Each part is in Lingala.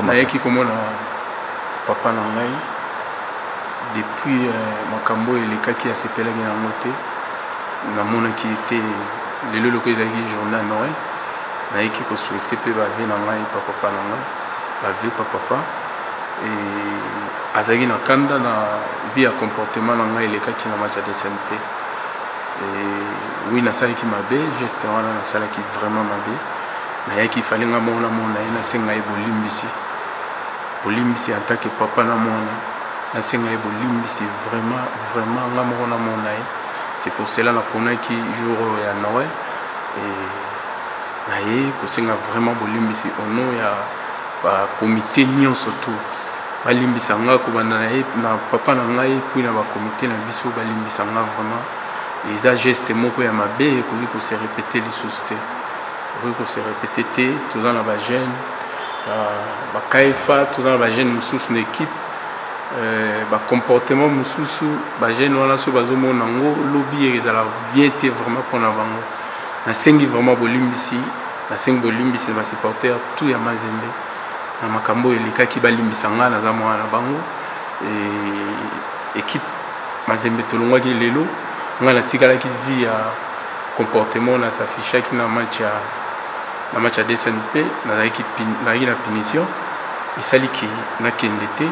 nayeki komona papa na ngai depuis makambo elekaki asepelaki nango te namonaki te lelo loko ezalaki journée à Noël nayeki kosouhaite mpe bave na ngai papa na ngai bave papa azalaki na kanda na vie ya comportement na ngai elekaki na match ya DSMP oui nasalaki mabe geste wana nasalaki vraiment mabe nayaki fali nga mona ye nasenga ye bolimbisi en tant que papa na mwana nasenga ye bolimbisi vraiment nga moko na mona ye c'est pour cela naponaki jour ya Noël naye kosenga vraiment bolimbisi au nom ya comité nyonso tout balimbisa nga kobanda na ye na papa na ngai puis na comité na biso balimbisa nga vraiment eza geste moko ya mabe ekoki kose répéter lisusu te ekoki kose répéter te toza na bajeune bakaifa toza na bajeune mosusu na équipe bacomportement mosusu bajeune wana so bazomona yango lobi ezala bien te vraiment mpona bango nasengi vraiment bolimbisi nasengi bolimbisi basupporter tout ya Mazembe na makambo elekaki balimbisa nga naza mwana na bango équipe Mazembe tolongwaki lelo nga natikalaki vie ya comportement na s'affichaki na match ya DSMP nazalaki na punition esaliki nakende te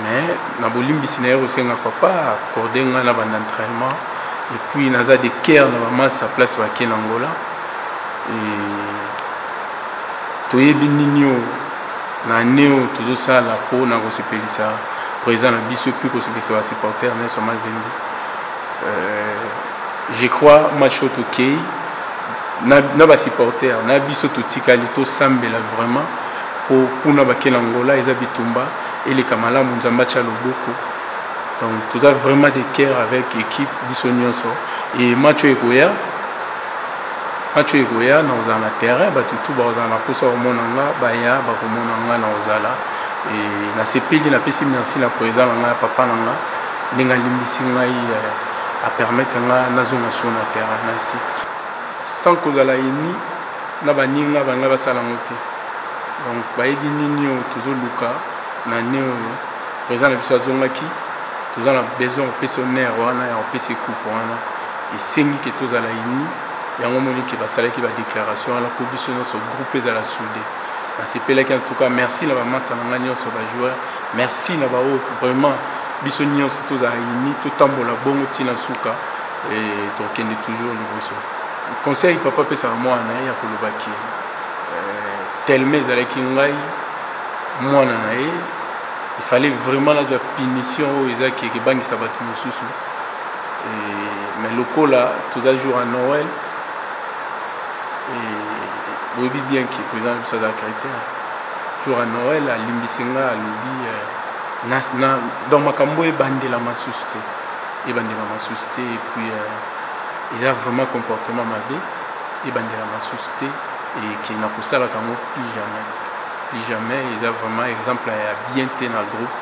mais na bolimbisi na ye kosenga papa accordé nga na entraînement et puis naza de cœur na bamasa place bake na Angola toyebi nini na neo tozosala mpo na kosepelisa président na biso puis kosepelisa basupporter nyonso Mazembe je crois match tokei na basupporter na biso totikali tosambela vraiment po kuna bake na Angola eza bitumba eleka malamu nzambe atya loboko donc toza vraiment de cœur avec équipe biso nyonso et match ekoya na ozala na terrain batutu baozala na posa komona nga baya bakomona nga na ozala nasepeli napesi merci na président na ngai papa na nga ndenge alimbisi ngai apermettre nga nazonga sur na terrain merci sans kozala ini na baninga banga basala ngo te donc bayebi nini oyo tozoluka na ne oyo président na biso azongaki toza na besoin opesa honneur wana ya opesa coupe wana esengi ke tozala ini yango moni ke basalaki badéclaration wana po biso nyonso groupe ezala soudé nasepelaki en tout cas merci na bamasa na ngai nyonso bajoueur merci na bao vraiment biso nyonso tozala ini totambola bongo ntina suka tokende toujours liboso conseil papa apesaka mwana ye ya kolobaki telme ezalaki ngai mwana na ye il fallait vraiment nazwa punition oyo ezaki ekebangisa bato mosusu mais lokola toza jour à Noël boyebi bien ke président biso aza chrétien jour à Noël alimbisi nga alobi donc makambo ebandela masusu te et puis eza vraiment comportement mabe ebandela masusu te et ke nakosalaka yango plus jamais eza vraiment exemple ya bien te na groupe